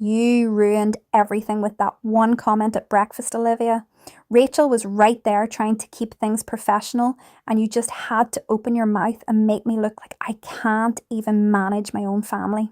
You ruined everything with that one comment at breakfast, Olivia. Rachel was right there trying to keep things professional, and you just had to open your mouth and make me look like I can't even manage my own family.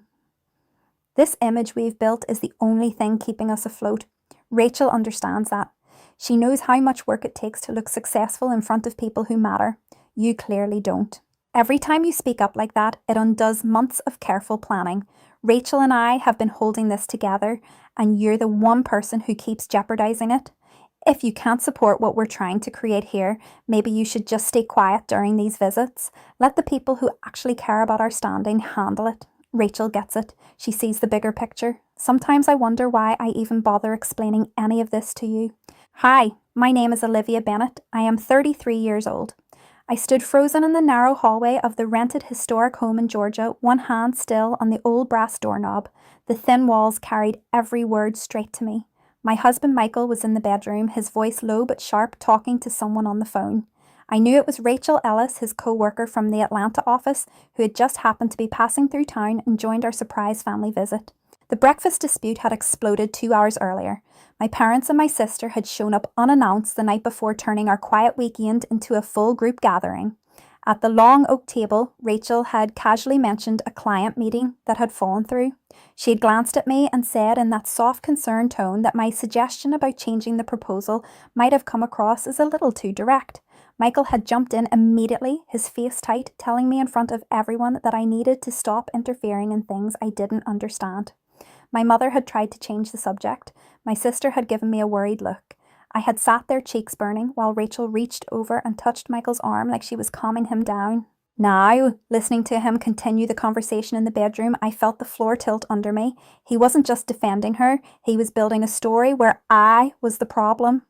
This image we've built is the only thing keeping us afloat. Rachel understands that. She knows how much work it takes to look successful in front of people who matter. You clearly don't. Every time you speak up like that, it undoes months of careful planning. Rachel and I have been holding this together, and you're the one person who keeps jeopardizing it. If you can't support what we're trying to create here, maybe you should just stay quiet during these visits. Let the people who actually care about our standing handle it. Rachel gets it. She sees the bigger picture. Sometimes I wonder why I even bother explaining any of this to you. Hi, my name is Olivia Bennett. I am 33 years old. I stood frozen in the narrow hallway of the rented historic home in Georgia, one hand still on the old brass doorknob. The thin walls carried every word straight to me. My husband Michael was in the bedroom, his voice low but sharp, talking to someone on the phone. I knew it was Rachel Ellis, his co-worker from the Atlanta office, who had just happened to be passing through town and joined our surprise family visit. The breakfast dispute had exploded 2 hours earlier. My parents and my sister had shown up unannounced the night before, turning our quiet weekend into a full group gathering. At the long oak table, Rachel had casually mentioned a client meeting that had fallen through. She had glanced at me and said in that soft, concerned tone that my suggestion about changing the proposal might have come across as a little too direct. Michael had jumped in immediately, his face tight, telling me in front of everyone that I needed to stop interfering in things I didn't understand. My mother had tried to change the subject. My sister had given me a worried look. I had sat there, cheeks burning, while Rachel reached over and touched Michael's arm like she was calming him down. Now, listening to him continue the conversation in the bedroom, I felt the floor tilt under me. He wasn't just defending her, he was building a story where I was the problem.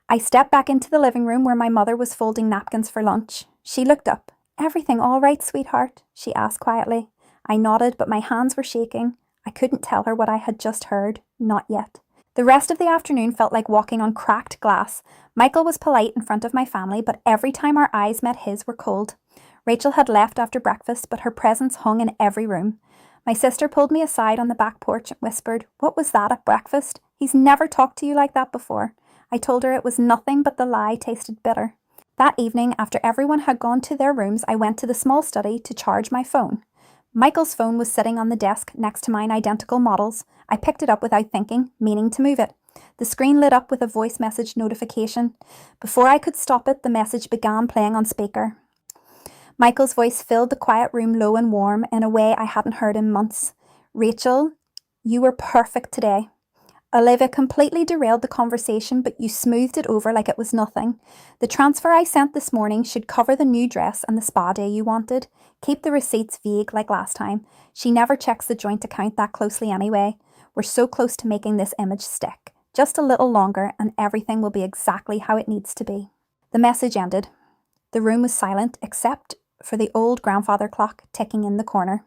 I stepped back into the living room where my mother was folding napkins for lunch. She looked up. "Everything all right, sweetheart?" she asked quietly. I nodded, but my hands were shaking. I couldn't tell her what I had just heard. Not yet. The rest of the afternoon felt like walking on cracked glass. Michael was polite in front of my family, but every time our eyes met his were cold. Rachel had left after breakfast, but her presence hung in every room. My sister pulled me aside on the back porch and whispered, "What was that at breakfast? He's never talked to you like that before." I told her it was nothing, but the lie tasted bitter. That evening, after everyone had gone to their rooms, I went to the small study to charge my phone. Michael's phone was sitting on the desk next to mine, identical models. I picked it up without thinking, meaning to move it. The screen lit up with a voice message notification. Before I could stop it, the message began playing on speaker. Michael's voice filled the quiet room, low and warm, in a way I hadn't heard in months. "Rachel, you were perfect today. Olivia completely derailed the conversation, but you smoothed it over like it was nothing. The transfer I sent this morning should cover the new dress and the spa day you wanted. Keep the receipts vague like last time. She never checks the joint account that closely anyway. We're so close to making this image stick. Just a little longer and everything will be exactly how it needs to be." The message ended. The room was silent except for the old grandfather clock ticking in the corner.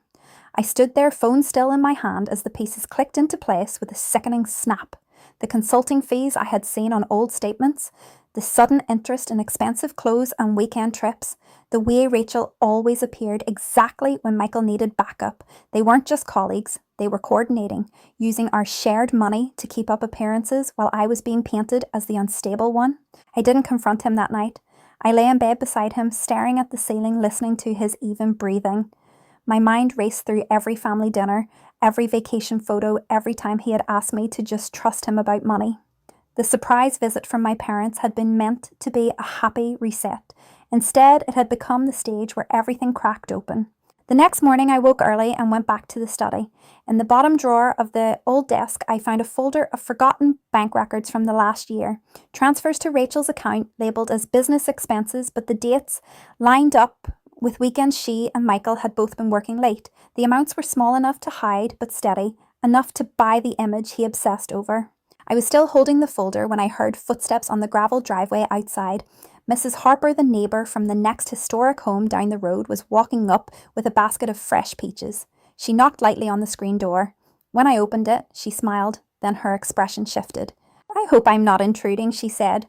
I stood there, phone still in my hand, as the pieces clicked into place with a sickening snap. The consulting fees I had seen on old statements, the sudden interest in expensive clothes and weekend trips, the way Rachel always appeared exactly when Michael needed backup. They weren't just colleagues, they were coordinating, using our shared money to keep up appearances while I was being painted as the unstable one. I didn't confront him that night. I lay in bed beside him, staring at the ceiling, listening to his even breathing. My mind raced through every family dinner, every vacation photo, every time he had asked me to just trust him about money. The surprise visit from my parents had been meant to be a happy reset. Instead, it had become the stage where everything cracked open. The next morning, I woke early and went back to the study. In the bottom drawer of the old desk, I found a folder of forgotten bank records from the last year. Transfers to Rachel's account labelled as business expenses, but the dates lined up with weekends she and Michael had both been working late. The amounts were small enough to hide, but steady, enough to buy the image he obsessed over. I was still holding the folder when I heard footsteps on the gravel driveway outside. Mrs. Harper, the neighbour from the next historic home down the road, was walking up with a basket of fresh peaches. She knocked lightly on the screen door. When I opened it, she smiled, then her expression shifted. "I hope I'm not intruding," she said.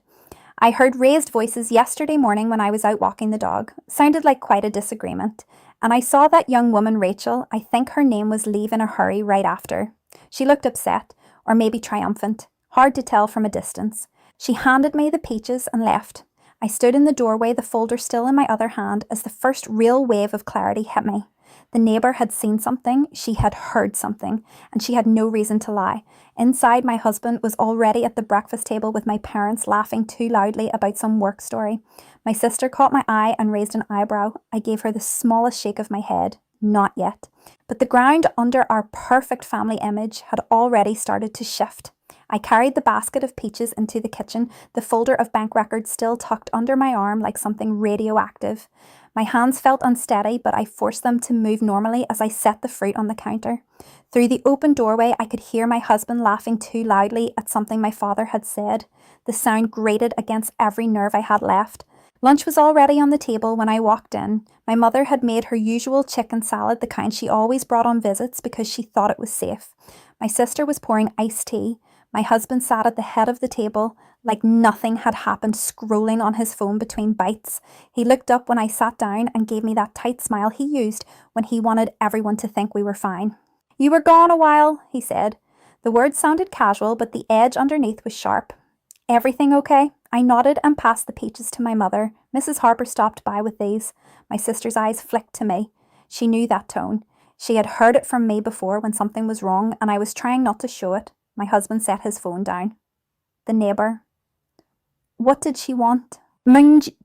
"I heard raised voices yesterday morning when I was out walking the dog. Sounded like quite a disagreement. And I saw that young woman, Rachel, I think her name was, leave in a hurry right after." She looked upset, or maybe triumphant, hard to tell from a distance. She handed me the peaches and left. I stood in the doorway, the folder still in my other hand, as the first real wave of clarity hit me. The neighbour had seen something, she had heard something, and she had no reason to lie. Inside, my husband was already at the breakfast table with my parents laughing too loudly about some work story. My sister caught my eye and raised an eyebrow. I gave her the smallest shake of my head. Not yet. But the ground under our perfect family image had already started to shift. I carried the basket of peaches into the kitchen, the folder of bank records still tucked under my arm like something radioactive. My hands felt unsteady, but I forced them to move normally as I set the fruit on the counter. Through the open doorway, I could hear my husband laughing too loudly at something my father had said. The sound grated against every nerve I had left. Lunch was already on the table when I walked in. My mother had made her usual chicken salad, the kind she always brought on visits because she thought it was safe. My sister was pouring iced tea. My husband sat at the head of the table, like nothing had happened, scrolling on his phone between bites. He looked up when I sat down and gave me that tight smile he used when he wanted everyone to think we were fine. "You were gone a while," he said. The words sounded casual, but the edge underneath was sharp. "Everything okay?" I nodded and passed the peaches to my mother. Mrs. Harper stopped by with these. My sister's eyes flicked to me. She knew that tone. She had heard it from me before when something was wrong, and I was trying not to show it. My husband set his phone down. The neighbour. What did she want?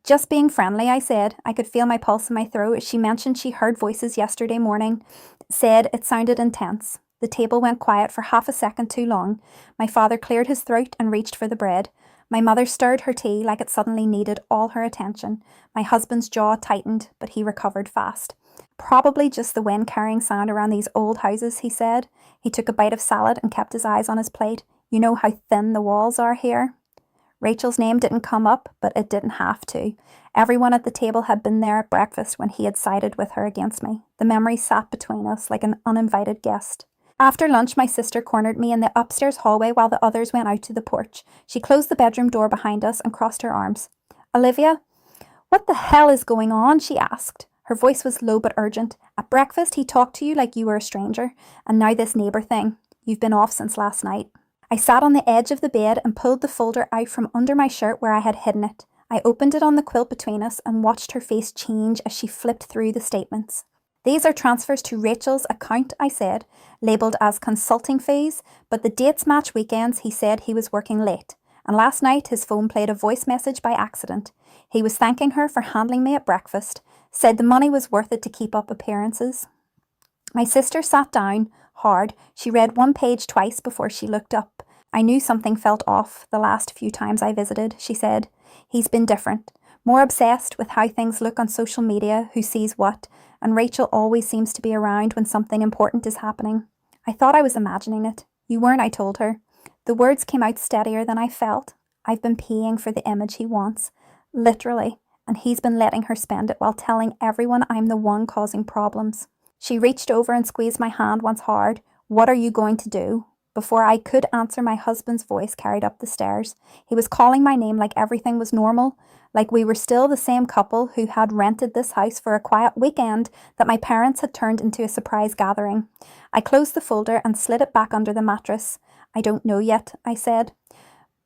Just being friendly, I said. I could feel my pulse in my throat. She mentioned she heard voices yesterday morning. Said it sounded intense. The table went quiet for half a second too long. My father cleared his throat and reached for the bread. My mother stirred her tea like it suddenly needed all her attention. My husband's jaw tightened, but he recovered fast. "Probably just the wind carrying sound around these old houses," he said. He took a bite of salad and kept his eyes on his plate. "You know how thin the walls are here?" Rachel's name didn't come up, but it didn't have to. Everyone at the table had been there at breakfast when he had sided with her against me. The memory sat between us like an uninvited guest. After lunch, my sister cornered me in the upstairs hallway while the others went out to the porch. She closed the bedroom door behind us and crossed her arms. "Olivia, what the hell is going on?" she asked. Her voice was low but urgent. "At breakfast, he talked to you like you were a stranger. And now this neighbour thing. You've been off since last night." I sat on the edge of the bed and pulled the folder out from under my shirt where I had hidden it. I opened it on the quilt between us and watched her face change as she flipped through the statements. "These are transfers to Rachel's account," I said, labelled as consulting fees, but the dates match weekends he said he was working late. And last night his phone played a voice message by accident. He was thanking her for handling me at breakfast, said the money was worth it to keep up appearances. My sister sat down, hard. She read one page twice before she looked up. "I knew something felt off the last few times I visited," she said. "He's been different, more obsessed with how things look on social media, who sees what, and Rachel always seems to be around when something important is happening." I thought I was imagining it. "You weren't," I told her. The words came out steadier than I felt. "I've been paying for the image he wants. Literally. And he's been letting her spend it while telling everyone I'm the one causing problems." She reached over and squeezed my hand once hard. "What are you going to do?" Before I could answer, my husband's voice carried up the stairs. He was calling my name like everything was normal, like we were still the same couple who had rented this house for a quiet weekend that my parents had turned into a surprise gathering. I closed the folder and slid it back under the mattress. "I don't know yet," I said,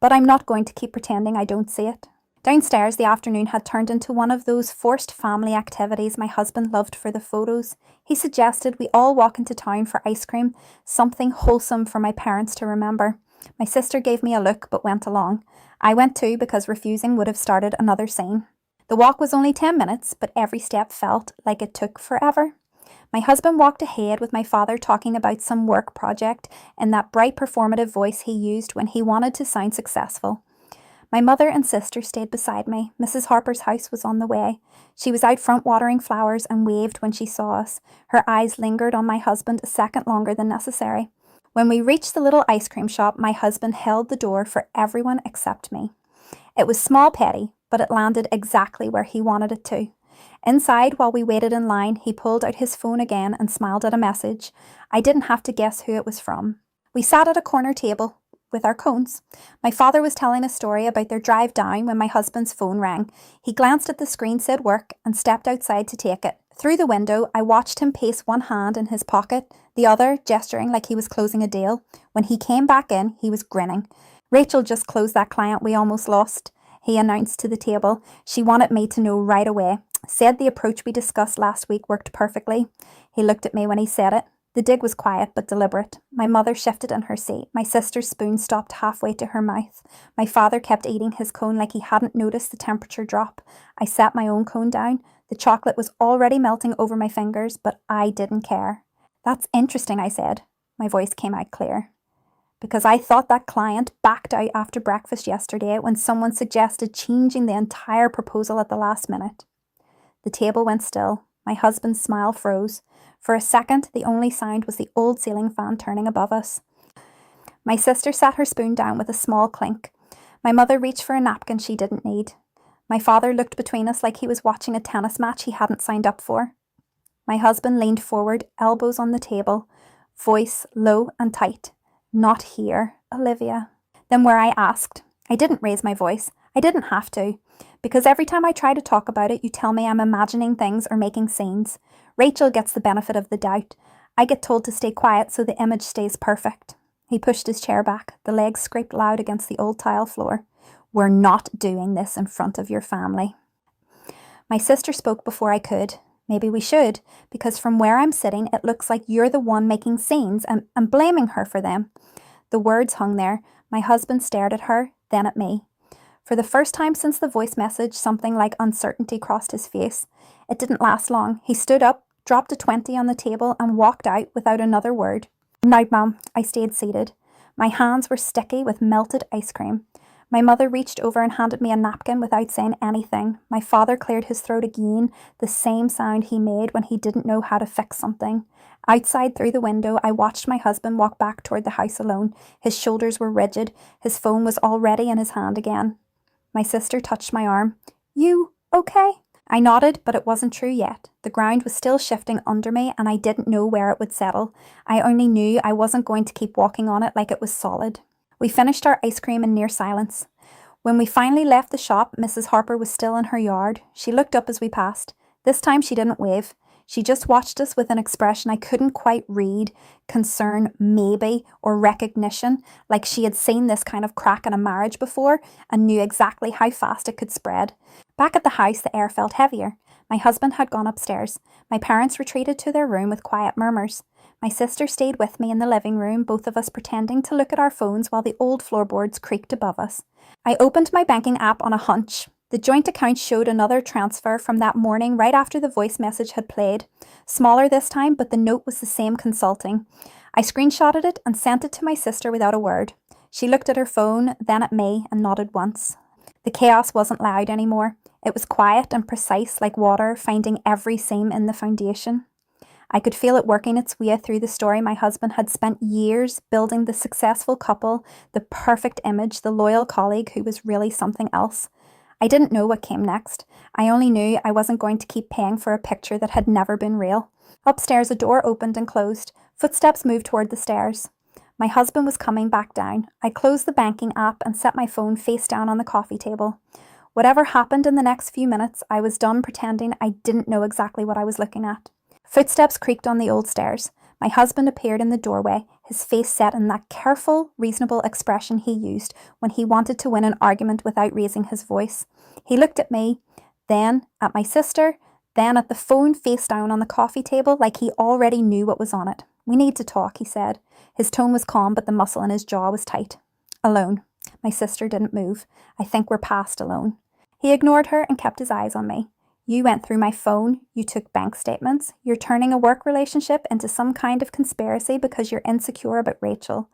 "but I'm not going to keep pretending I don't see it." Downstairs, the afternoon had turned into one of those forced family activities my husband loved for the photos. He suggested we all walk into town for ice cream, something wholesome for my parents to remember. My sister gave me a look but went along. I went too because refusing would have started another scene. The walk was only 10 minutes, but every step felt like it took forever. My husband walked ahead with my father talking about some work project in that bright performative voice he used when he wanted to sound successful. My mother and sister stayed beside me. Mrs. Harper's house was on the way. She was out front watering flowers and waved when she saw us. Her eyes lingered on my husband a second longer than necessary. When we reached the little ice cream shop, my husband held the door for everyone except me. It was small petty, but it landed exactly where he wanted it to. Inside, while we waited in line, he pulled out his phone again and smiled at a message. I didn't have to guess who it was from. We sat at a corner table with our cones. My father was telling a story about their drive down when my husband's phone rang. He glanced at the screen, said work, and stepped outside to take it. Through the window, I watched him place one hand in his pocket, the other gesturing like he was closing a deal. When he came back in, he was grinning. Rachel just closed that client we almost lost, he announced to the table. She wanted me to know right away. Said the approach we discussed last week worked perfectly. He looked at me when he said it. The dig was quiet but deliberate. My mother shifted in her seat. My sister's spoon stopped halfway to her mouth. My father kept eating his cone like he hadn't noticed the temperature drop. I set my own cone down. The chocolate was already melting over my fingers, but I didn't care. That's interesting, I said. My voice came out clear. Because I thought that client backed out after breakfast yesterday when someone suggested changing the entire proposal at the last minute. The table went still. My husband's smile froze. For a second, the only sound was the old ceiling fan turning above us. My sister set her spoon down with a small clink. My mother reached for a napkin she didn't need. My father looked between us like he was watching a tennis match he hadn't signed up for. My husband leaned forward, elbows on the table, voice low and tight. Not here, Olivia. Then where I asked. I didn't raise my voice. I didn't have to. Because every time I try to talk about it, you tell me I'm imagining things or making scenes. Rachel gets the benefit of the doubt. I get told to stay quiet so the image stays perfect. He pushed his chair back. The legs scraped loud against the old tile floor. We're not doing this in front of your family. My sister spoke before I could. Maybe we should, because from where I'm sitting, it looks like you're the one making scenes and blaming her for them. The words hung there. My husband stared at her, then at me. For the first time since the voice message, something like uncertainty crossed his face. It didn't last long. He stood up, dropped a 20 on the table and walked out without another word. Night, Mum. I stayed seated. My hands were sticky with melted ice cream. My mother reached over and handed me a napkin without saying anything. My father cleared his throat again, the same sound he made when he didn't know how to fix something. Outside through the window, I watched my husband walk back toward the house alone. His shoulders were rigid. His phone was already in his hand again. My sister touched my arm. You okay? I nodded, but it wasn't true yet. The ground was still shifting under me and I didn't know where it would settle. I only knew I wasn't going to keep walking on it like it was solid. We finished our ice cream in near silence. When we finally left the shop, Mrs. Harper was still in her yard. She looked up as we passed. This time she didn't wave. She just watched us with an expression I couldn't quite read, concern maybe, or recognition, like she had seen this kind of crack in a marriage before and knew exactly how fast it could spread. Back at the house, the air felt heavier. My husband had gone upstairs. My parents retreated to their room with quiet murmurs. My sister stayed with me in the living room, both of us pretending to look at our phones while the old floorboards creaked above us. I opened my banking app on a hunch. The joint account showed another transfer from that morning right after the voice message had played. Smaller this time, but the note was the same consulting. I screenshotted it and sent it to my sister without a word. She looked at her phone, then at me, and nodded once. The chaos wasn't loud anymore. It was quiet and precise like water finding every seam in the foundation. I could feel it working its way through the story my husband had spent years building, the successful couple, the perfect image, the loyal colleague who was really something else. I didn't know what came next. I only knew I wasn't going to keep paying for a picture that had never been real. Upstairs, a door opened and closed. Footsteps moved toward the stairs. My husband was coming back down. I closed the banking app and set my phone face down on the coffee table. Whatever happened in the next few minutes, I was done pretending I didn't know exactly what I was looking at. Footsteps creaked on the old stairs. My husband appeared in the doorway, his face set in that careful, reasonable expression he used when he wanted to win an argument without raising his voice. He looked at me, then at my sister, then at the phone face down on the coffee table like he already knew what was on it. We need to talk, he said. His tone was calm, but the muscle in his jaw was tight. Alone. My sister didn't move. I think we're past alone. He ignored her and kept his eyes on me. You went through my phone, you took bank statements, you're turning a work relationship into some kind of conspiracy because you're insecure about Rachel.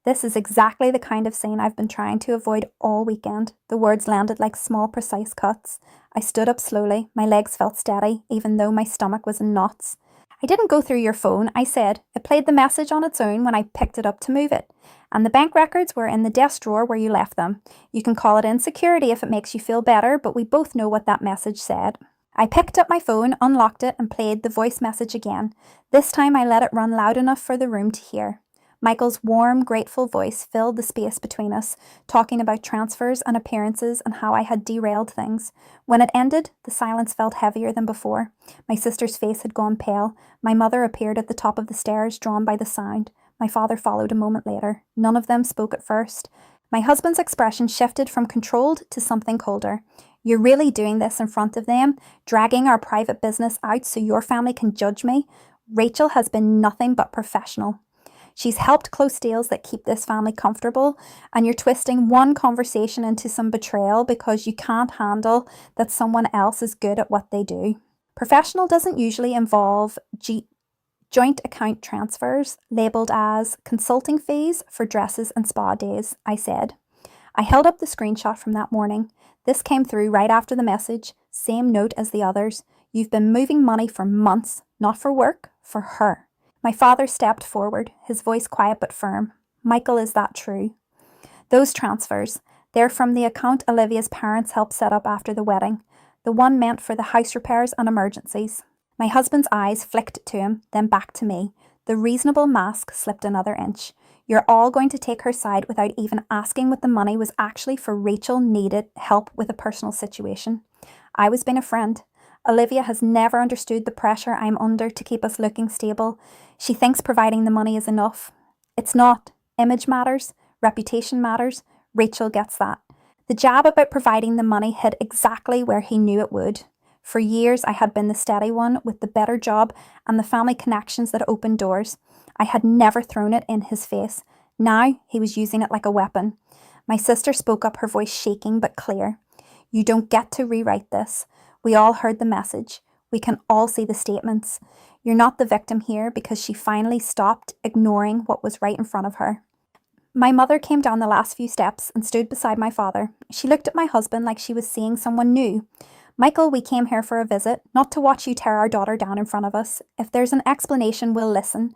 This is exactly the kind of scene I've been trying to avoid all weekend. The words landed like small, precise cuts. I stood up slowly. My legs felt steady, even though my stomach was in knots. I didn't go through your phone, I said. It played the message on its own when I picked it up to move it. And the bank records were in the desk drawer where you left them. You can call it insecurity if it makes you feel better, but we both know what that message said. I picked up my phone, unlocked it, and played the voice message again. This time I let it run loud enough for the room to hear. Michael's warm, grateful voice filled the space between us, talking about transfers and appearances and how I had derailed things. When it ended, the silence felt heavier than before. My sister's face had gone pale. My mother appeared at the top of the stairs, drawn by the sound. My father followed a moment later. None of them spoke at first. My husband's expression shifted from controlled to something colder. You're really doing this in front of them, dragging our private business out so your family can judge me? Rachel has been nothing but professional. She's helped close deals that keep this family comfortable, and you're twisting one conversation into some betrayal because you can't handle that someone else is good at what they do. Professional doesn't usually involve joint account transfers labelled as consulting fees for dresses and spa days, I said. I held up the screenshot from that morning. This came through right after the message, same note as the others. You've been moving money for months, not for work, for her. My father stepped forward, his voice quiet but firm. Michael, is that true? Those transfers, they're from the account Olivia's parents helped set up after the wedding, the one meant for the house repairs and emergencies. My husband's eyes flicked to him, then back to me. The reasonable mask slipped another inch. You're all going to take her side without even asking what the money was actually for. Rachel needed help with a personal situation. I was being a friend. Olivia has never understood the pressure I'm under to keep us looking stable. She thinks providing the money is enough. It's not. Image matters. Reputation matters. Rachel gets that. The jab about providing the money hit exactly where he knew it would. For years, I had been the steady one with the better job and the family connections that opened doors. I had never thrown it in his face. Now, he was using it like a weapon. My sister spoke up, her voice shaking but clear. You don't get to rewrite this. We all heard the message. We can all see the statements. You're not the victim here because she finally stopped ignoring what was right in front of her. My mother came down the last few steps and stood beside my father. She looked at my husband like she was seeing someone new. Michael, we came here for a visit, not to watch you tear our daughter down in front of us. If there's an explanation, we'll listen.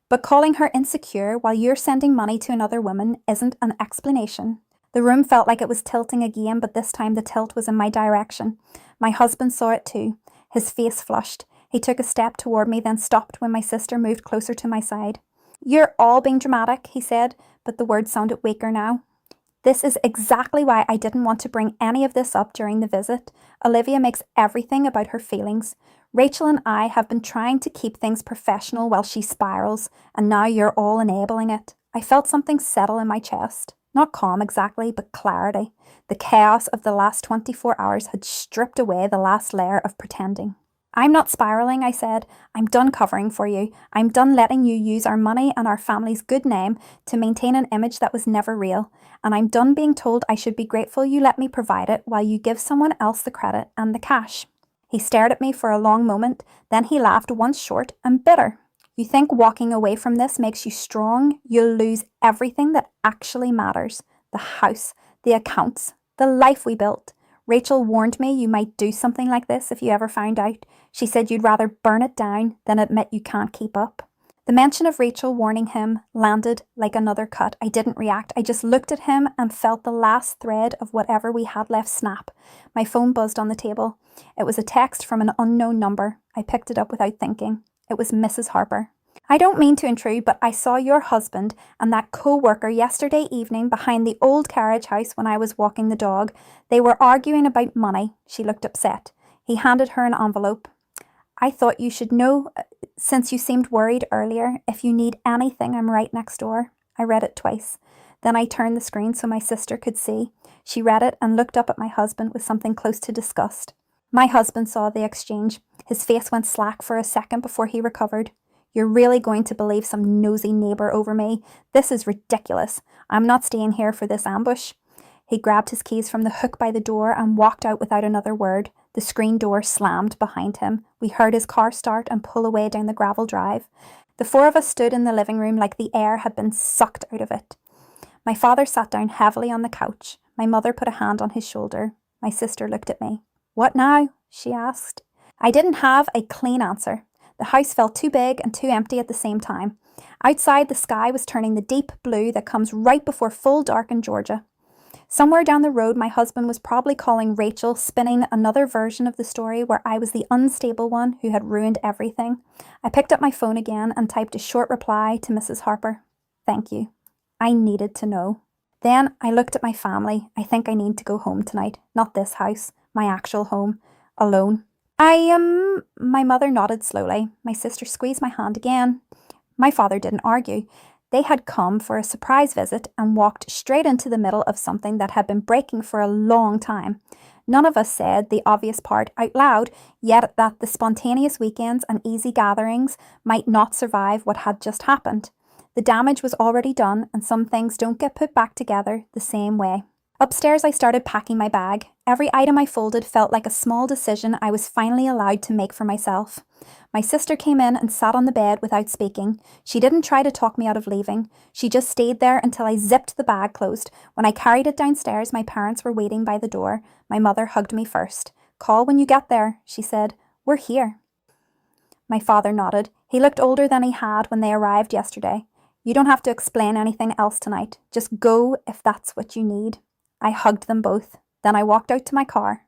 But calling her insecure while you're sending money to another woman isn't an explanation. The room felt like it was tilting again, but this time the tilt was in my direction. My husband saw it too. His face flushed. He took a step toward me, then stopped when my sister moved closer to my side. You're all being dramatic, he said, but the words sounded weaker now. This is exactly why I didn't want to bring any of this up during the visit. Olivia makes everything about her feelings. Rachel and I have been trying to keep things professional while she spirals, and now you're all enabling it. I felt something settle in my chest. Not calm exactly, but clarity. The chaos of the last 24 hours had stripped away the last layer of pretending. I'm not spiraling, I said. I'm done covering for you. I'm done letting you use our money and our family's good name to maintain an image that was never real. And I'm done being told I should be grateful you let me provide it while you give someone else the credit and the cash. He stared at me for a long moment, then he laughed once short and bitter. You think walking away from this makes you strong? You'll lose everything that actually matters. The house, the accounts, the life we built. Rachel warned me you might do something like this if you ever found out. She said you'd rather burn it down than admit you can't keep up. The mention of Rachel warning him landed like another cut. I didn't react. I just looked at him and felt the last thread of whatever we had left snap. My phone buzzed on the table. It was a text from an unknown number. I picked it up without thinking. It was Mrs. Harper. I don't mean to intrude, but I saw your husband and that co-worker yesterday evening behind the old carriage house when I was walking the dog. They were arguing about money. She looked upset. He handed her an envelope. I thought you should know, since you seemed worried earlier. If you need anything, I'm right next door. I read it twice. Then I turned the screen so my sister could see. She read it and looked up at my husband with something close to disgust. My husband saw the exchange. His face went slack for a second before he recovered. You're really going to believe some nosy neighbour over me? This is ridiculous. I'm not staying here for this ambush. He grabbed his keys from the hook by the door and walked out without another word. The screen door slammed behind him. We heard his car start and pull away down the gravel drive. The four of us stood in the living room like the air had been sucked out of it. My father sat down heavily on the couch. My mother put a hand on his shoulder. My sister looked at me. What now? She asked. I didn't have a clean answer. The house felt too big and too empty at the same time. Outside, the sky was turning the deep blue that comes right before full dark in Georgia. Somewhere down the road, my husband was probably calling Rachel, spinning another version of the story where I was the unstable one who had ruined everything. I picked up my phone again and typed a short reply to Mrs. Harper. Thank you. I needed to know. Then I looked at my family. I think I need to go home tonight. Not this house, my actual home, alone. My mother nodded slowly. My sister squeezed my hand again. My father didn't argue. They had come for a surprise visit and walked straight into the middle of something that had been breaking for a long time. None of us said the obvious part out loud, yet that the spontaneous weekends and easy gatherings might not survive what had just happened. The damage was already done, and some things don't get put back together the same way. Upstairs, I started packing my bag. Every item I folded felt like a small decision I was finally allowed to make for myself. My sister came in and sat on the bed without speaking. She didn't try to talk me out of leaving. She just stayed there until I zipped the bag closed. When I carried it downstairs, my parents were waiting by the door. My mother hugged me first. "Call when you get there," she said. "We're here." My father nodded. He looked older than he had when they arrived yesterday. "You don't have to explain anything else tonight. Just go if that's what you need." I hugged them both. Then I walked out to my car.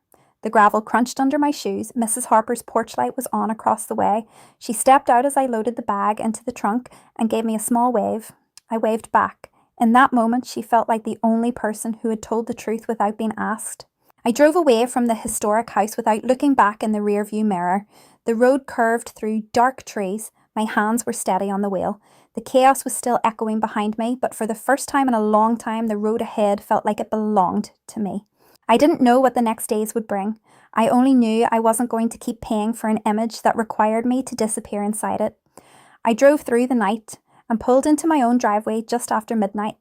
The gravel crunched under my shoes. Mrs. Harper's porch light was on across the way. She stepped out as I loaded the bag into the trunk and gave me a small wave. I waved back. In that moment, she felt like the only person who had told the truth without being asked. I drove away from the historic house without looking back in the rearview mirror. The road curved through dark trees. My hands were steady on the wheel. The chaos was still echoing behind me, but for the first time in a long time, the road ahead felt like it belonged to me. I didn't know what the next days would bring. I only knew I wasn't going to keep paying for an image that required me to disappear inside it. I drove through the night and pulled into my own driveway just after midnight.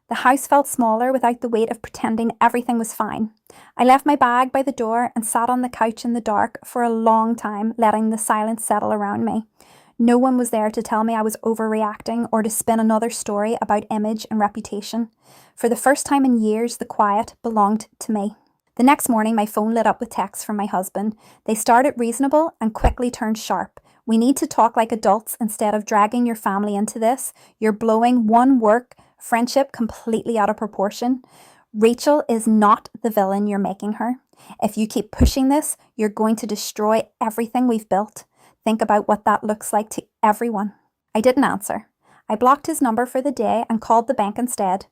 The house felt smaller without the weight of pretending everything was fine. I left my bag by the door and sat on the couch in the dark for a long time, letting the silence settle around me. No one was there to tell me I was overreacting or to spin another story about image and reputation. For the first time in years, the quiet belonged to me. The next morning, my phone lit up with texts from my husband. They started reasonable and quickly turned sharp. "We need to talk like adults instead of dragging your family into this. You're blowing one work friendship completely out of proportion. Rachel is not the villain you're making her. If you keep pushing this, you're going to destroy everything we've built. Think about what that looks like to everyone." I didn't answer. I blocked his number for the day and called the bank instead.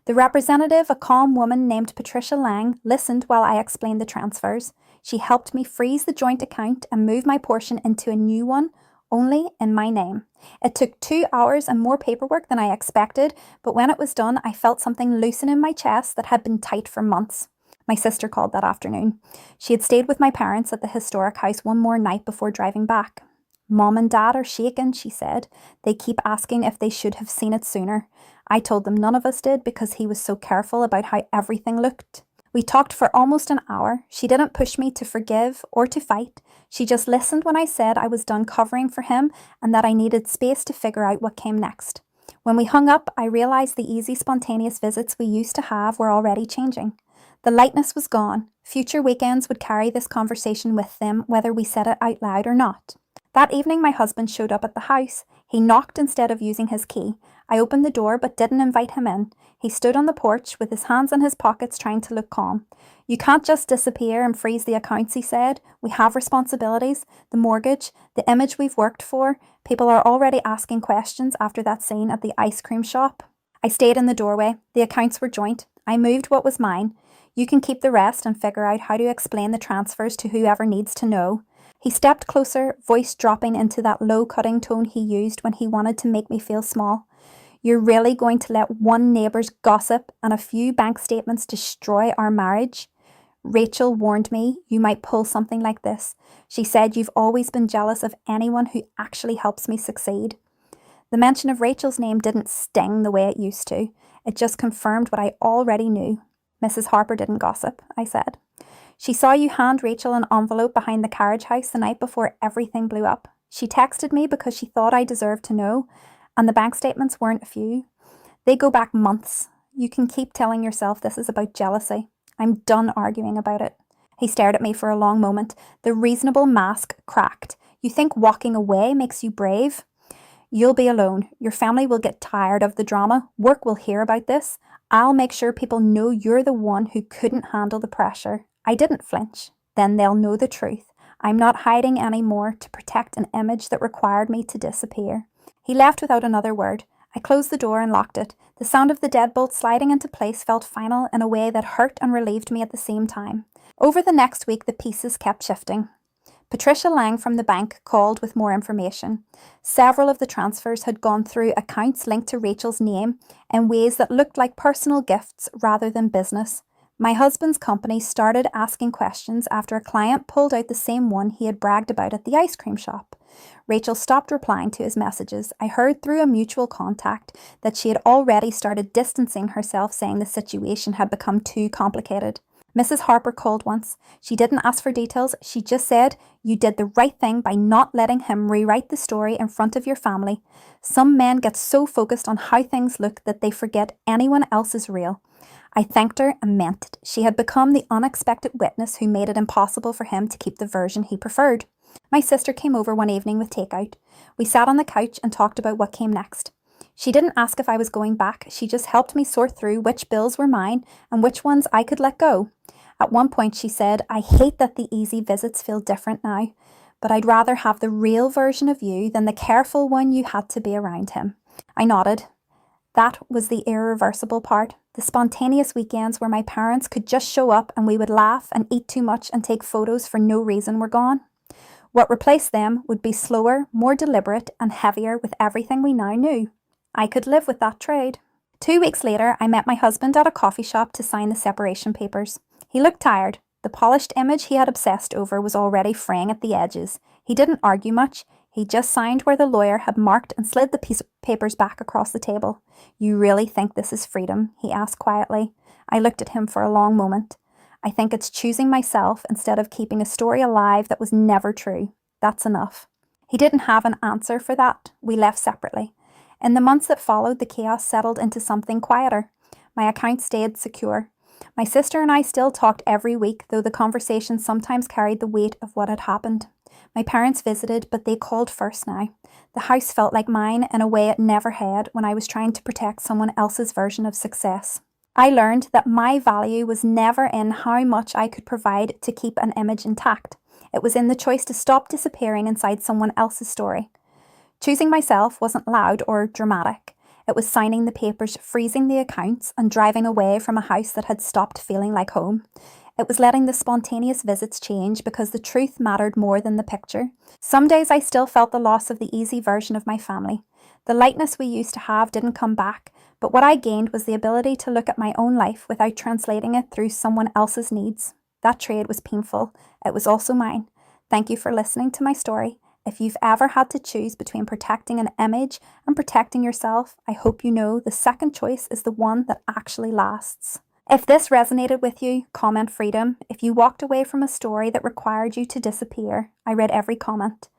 The representative, a calm woman named Patricia Lang, listened while I explained the transfers. She helped me freeze the joint account and move my portion into a new one, only in my name. It took 2 hours and more paperwork than I expected, but when it was done, I felt something loosen in my chest that had been tight for months. My sister called that afternoon. She had stayed with my parents at the historic house one more night before driving back. "Mom and Dad are shaken," she said. "They keep asking if they should have seen it sooner." I told them none of us did because he was so careful about how everything looked. We talked for almost an hour. She didn't push me to forgive or to fight. She just listened when I said I was done covering for him and that I needed space to figure out what came next. When we hung up, I realised the easy, spontaneous visits we used to have were already changing. The lightness was gone. Future weekends would carry this conversation with them, whether we said it out loud or not. That evening, my husband showed up at the house. He knocked instead of using his key. I opened the door but didn't invite him in. He stood on the porch with his hands in his pockets trying to look calm. "You can't just disappear and freeze the accounts," he said. "We have responsibilities. The mortgage, the image we've worked for. People are already asking questions after that scene at the ice cream shop." I stayed in the doorway. The accounts were joint. I moved what was mine. "You can keep the rest and figure out how to explain the transfers to whoever needs to know." He stepped closer, voice dropping into that low cutting tone he used when he wanted to make me feel small. "You're really going to let one neighbour's gossip and a few bank statements destroy our marriage?" "Rachel warned me you might pull something like this. She said you've always been jealous of anyone who actually helps me succeed." The mention of Rachel's name didn't sting the way it used to. It just confirmed what I already knew. "Mrs. Harper didn't gossip," I said. "She saw you hand Rachel an envelope behind the carriage house the night before everything blew up. She texted me because she thought I deserved to know, and the bank statements weren't a few. They go back months. You can keep telling yourself this is about jealousy. I'm done arguing about it." He stared at me for a long moment. The reasonable mask cracked. "You think walking away makes you brave? You'll be alone. Your family will get tired of the drama. Work will hear about this. I'll make sure people know you're the one who couldn't handle the pressure." I didn't flinch. "Then they'll know the truth. I'm not hiding anymore to protect an image that required me to disappear." He left without another word. I closed the door and locked it. The sound of the deadbolt sliding into place felt final in a way that hurt and relieved me at the same time. Over the next week, the pieces kept shifting. Patricia Lang from the bank called with more information. Several of the transfers had gone through accounts linked to Rachel's name in ways that looked like personal gifts rather than business. My husband's company started asking questions after a client pulled out the same one he had bragged about at the ice cream shop. Rachel stopped replying to his messages. I heard through a mutual contact that she had already started distancing herself, saying the situation had become too complicated. Mrs. Harper called once. She didn't ask for details. She just said, "You did the right thing by not letting him rewrite the story in front of your family. Some men get so focused on how things look that they forget anyone else is real." I thanked her and meant it. She had become the unexpected witness who made it impossible for him to keep the version he preferred. My sister came over one evening with takeout. We sat on the couch and talked about what came next. She didn't ask if I was going back. She just helped me sort through which bills were mine and which ones I could let go. At one point she said, "I hate that the easy visits feel different now, but I'd rather have the real version of you than the careful one you had to be around him." I nodded. That was the irreversible part. The spontaneous weekends where my parents could just show up and we would laugh and eat too much and take photos for no reason were gone. What replaced them would be slower, more deliberate and heavier with everything we now knew. I could live with that trade. 2 weeks later, I met my husband at a coffee shop to sign the separation papers. He looked tired. The polished image he had obsessed over was already fraying at the edges. He didn't argue much. He just signed where the lawyer had marked and slid the piece of papers back across the table. "You really think this is freedom?" he asked quietly. I looked at him for a long moment. "I think it's choosing myself instead of keeping a story alive that was never true. That's enough." He didn't have an answer for that. We left separately. In the months that followed, the chaos settled into something quieter. My account stayed secure. My sister and I still talked every week, though the conversation sometimes carried the weight of what had happened. My parents visited, but they called first now. The house felt like mine in a way it never had when I was trying to protect someone else's version of success. I learned that my value was never in how much I could provide to keep an image intact. It was in the choice to stop disappearing inside someone else's story. Choosing myself wasn't loud or dramatic. It was signing the papers, freezing the accounts, and driving away from a house that had stopped feeling like home. It was letting the spontaneous visits change because the truth mattered more than the picture. Some days I still felt the loss of the easy version of my family. The lightness we used to have didn't come back, but what I gained was the ability to look at my own life without translating it through someone else's needs. That trade was painful. It was also mine. Thank you for listening to my story. If you've ever had to choose between protecting an image and protecting yourself, I hope you know the second choice is the one that actually lasts. If this resonated with you, comment freedom. If you walked away from a story that required you to disappear, I read every comment.